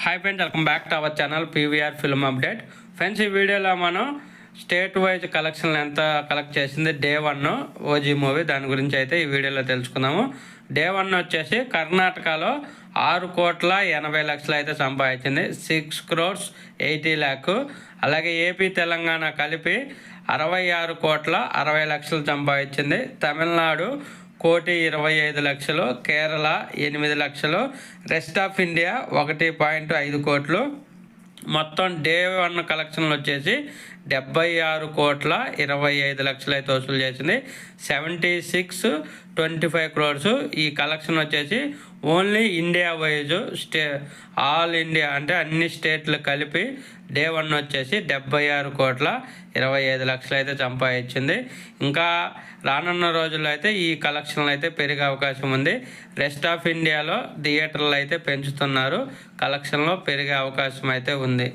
Hi friends, welcome back to our channel PVR film update. Friends, ఈ వీడియోలో మనం state wise కలెక్షన్లు ఎంత కలెక్ట్ చేసింది డే 1 ఓజీ మూవీ, దాని గురించి అయితే ఈ వీడియోలో తెలుసుకుందాము. డే 1 వచ్చేసి కర్ణాటకలో 6,80,00,000 అయితే సంపాదించింది, 6,80,00,000. అలాగే ఏపీ తెలంగాణ కలిపి 66,60,00,000 సంపాదించింది. తమిళనాడు 1,25,00,000, కేరళ 8 లక్షలు, రెస్ట్ ఆఫ్ ఇండియా 1.5 కోట్లు. మొత్తం డే 1 కలెక్షన్లు వచ్చేసి 76,25,00,000 అయితే వసూలు చేసింది. 76,25 crores. ఈ కలెక్షన్ వచ్చేసి only India wise all India అంటే అన్ని స్టేట్లు కలిపి డే 1 వచ్చేసి 76,25,00,000 అయితే సంపాదించింది. ఇంకా రానున్న రోజుల్లో అయితే ఈ కలెక్షన్లు అయితే పెరిగే అవకాశం ఉంది. రెస్ట్ ఆఫ్ ఇండియాలో థియేటర్లు అయితే పెంచుతున్నారు, కలెక్షన్లో పెరిగే అవకాశం అయితే ఉంది.